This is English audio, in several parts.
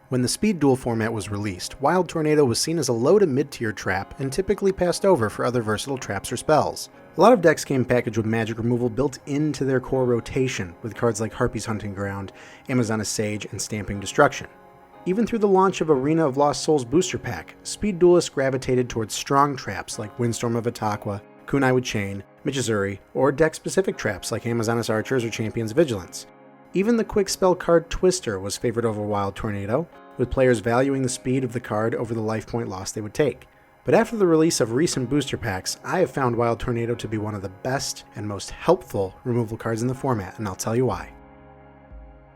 When the Speed Duel format was released, Wild Tornado was seen as a low to mid-tier trap and typically passed over for other versatile traps or spells. A lot of decks came packaged with magic removal built into their core rotation, with cards like Harpie's Hunting Ground, Amazoness Sage, and Stamping Destruction. Even through the launch of Arena of Lost Souls booster pack, Speed Duelists gravitated towards strong traps like Windstorm of Itaqua, Kunai with Chain, Michizuri, or deck-specific traps like Amazoness Archers or Champion's Vigilance. Even the quick spell card Twister was favored over Wild Tornado, with players valuing the speed of the card over the life point loss they would take. But after the release of recent booster packs, I have found Wild Tornado to be one of the best and most helpful removal cards in the format, and I'll tell you why.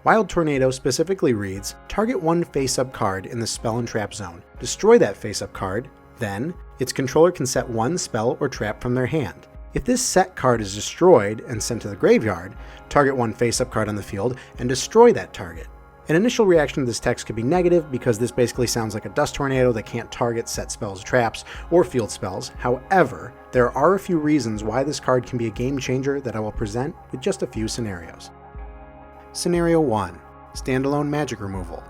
Wild Tornado specifically reads, target one face-up card in the spell and trap zone, destroy that face-up card, then its controller can set one spell or trap from their hand. If this set card is destroyed and sent to the graveyard, target one face-up card on the field and destroy that target. An initial reaction to this text could be negative because this basically sounds like a Dust Tornado that can't target set spells, traps, or field spells. However, there are a few reasons why this card can be a game changer that I will present with just a few scenarios. Scenario 1. Standalone Magic Removal.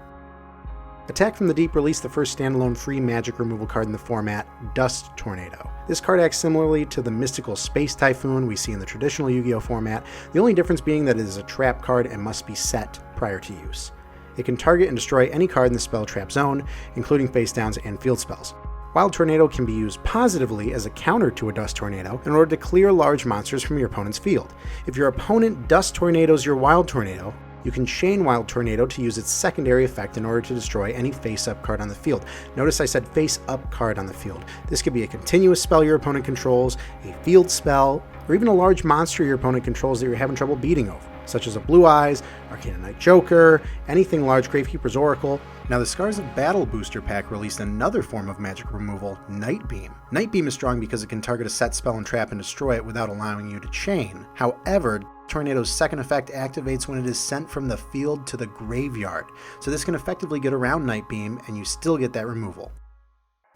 Attack from the Deep released the first standalone free magic removal card in the format, Dust Tornado. This card acts similarly to the mystical Space Typhoon we see in the traditional Yu-Gi-Oh format, the only difference being that it is a trap card and must be set prior to use. It can target and destroy any card in the spell trap zone, including face downs and field spells. Wild Tornado can be used positively as a counter to a Dust Tornado in order to clear large monsters from your opponent's field. If your opponent Dust Tornadoes your Wild Tornado, you can chain Wild Tornado to use its secondary effect in order to destroy any face-up card on the field. Notice I said face-up card on the field. This could be a continuous spell your opponent controls, a field spell, or even a large monster your opponent controls that you're having trouble beating over, such as a Blue Eyes, Arcana Knight Joker, anything large, Gravekeeper's Oracle. Now the Scars of Battle booster pack released another form of magic removal, Night Beam. Night Beam is strong because it can target a set spell and trap and destroy it without allowing you to chain. However, Tornado's second effect activates when it is sent from the field to the graveyard, so this can effectively get around Night Beam and you still get that removal.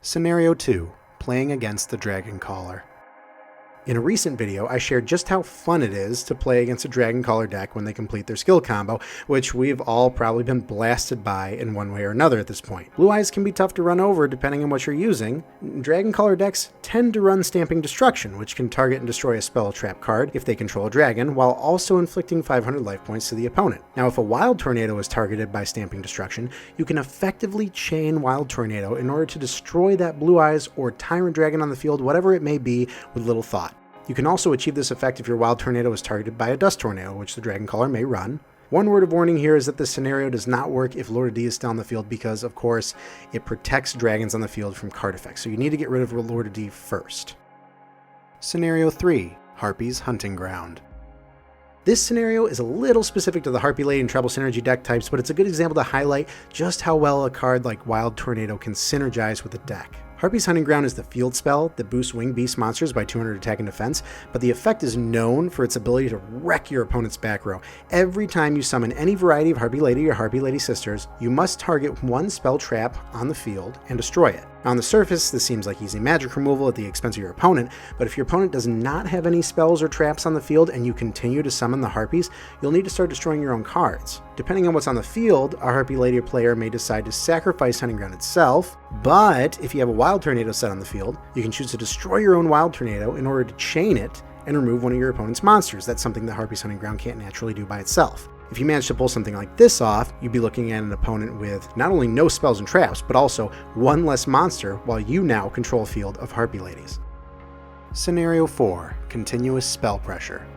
Scenario 2. Playing against the Dragon Caller. In a recent video, I shared just how fun it is to play against a Dragon Caller deck when they complete their skill combo, which we've all probably been blasted by in one way or another at this point. Blue Eyes can be tough to run over depending on what you're using. Dragon Caller decks tend to run Stamping Destruction, which can target and destroy a spell trap card if they control a dragon, while also inflicting 500 life points to the opponent. Now, if a Wild Tornado is targeted by Stamping Destruction, you can effectively chain Wild Tornado in order to destroy that Blue Eyes or Tyrant Dragon on the field, whatever it may be, with little thought. You can also achieve this effect if your Wild Tornado is targeted by a Dust Tornado, which the Dragon Caller may run. One word of warning here is that this scenario does not work if Lord of D is still on the field because, of course, it protects dragons on the field from card effects, so you need to get rid of Lord of D first. Scenario 3. Harpie's Hunting Ground. This scenario is a little specific to the Harpie Lady and Treble Synergy deck types, but it's a good example to highlight just how well a card like Wild Tornado can synergize with a deck. Harpie's Hunting Ground is the field spell that boosts Winged Beast monsters by 200 attack and defense, but the effect is known for its ability to wreck your opponent's back row. Every time you summon any variety of Harpie Lady or Harpie Lady Sisters, you must target one spell trap on the field and destroy it. On the surface, this seems like easy magic removal at the expense of your opponent, but if your opponent does not have any spells or traps on the field and you continue to summon the Harpies, you'll need to start destroying your own cards. Depending on what's on the field, a Harpie Lady player may decide to sacrifice Hunting Ground itself, but if you have a Wild Tornado set on the field, you can choose to destroy your own Wild Tornado in order to chain it and remove one of your opponent's monsters. That's something that Harpie's Hunting Ground can't naturally do by itself. If you manage to pull something like this off, you'd be looking at an opponent with not only no spells and traps, but also one less monster while you now control a field of Harpie Ladies. Scenario 4. Continuous Spell Pressure.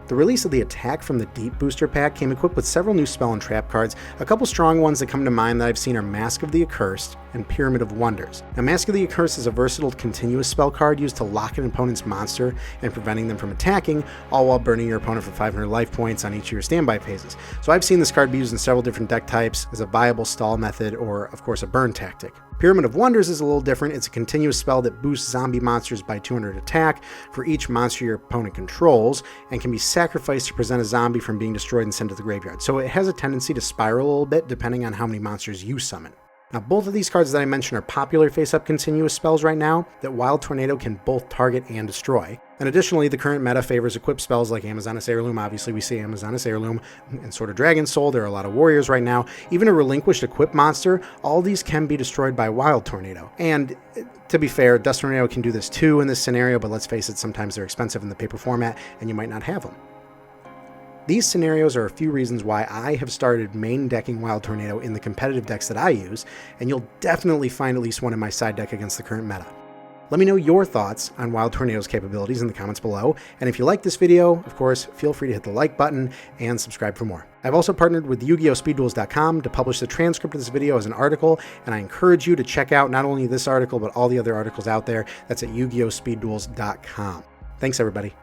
The release of the Attack from the Deep booster pack came equipped with several new spell and trap cards. A couple strong ones that come to mind that I've seen are Mask of the Accursed and Pyramid of Wonders. Now, Mask of the Accursed is a versatile continuous spell card used to lock an opponent's monster and preventing them from attacking, all while burning your opponent for 500 life points on each of your standby phases. So I've seen this card be used in several different deck types as a viable stall method or, of course, a burn tactic. Pyramid of Wonders is a little different. It's a continuous spell that boosts zombie monsters by 200 attack for each monster your opponent controls and can be sacrificed to prevent a zombie from being destroyed and sent to the graveyard. So it has a tendency to spiral a little bit depending on how many monsters you summon. Now, both of these cards that I mentioned are popular face-up continuous spells right now that Wild Tornado can both target and destroy. And additionally, the current meta favors equipped spells like Amazoness Heirloom. Obviously, we see Amazoness Heirloom and Sword of Dragon's Soul. There are a lot of warriors right now. Even a relinquished equipped monster, all these can be destroyed by Wild Tornado. And to be fair, Dust Tornado can do this too in this scenario, but let's face it, sometimes they're expensive in the paper format and you might not have them. These scenarios are a few reasons why I have started main decking Wild Tornado in the competitive decks that I use, and you'll definitely find at least one in my side deck against the current meta. Let me know your thoughts on Wild Tornado's capabilities in the comments below, and if you like this video, of course, feel free to hit the like button and subscribe for more. I've also partnered with Yugioh to publish the transcript of this video as an article, and I encourage you to check out not only this article, but all the other articles out there. That's at Yugioh. Thanks, everybody.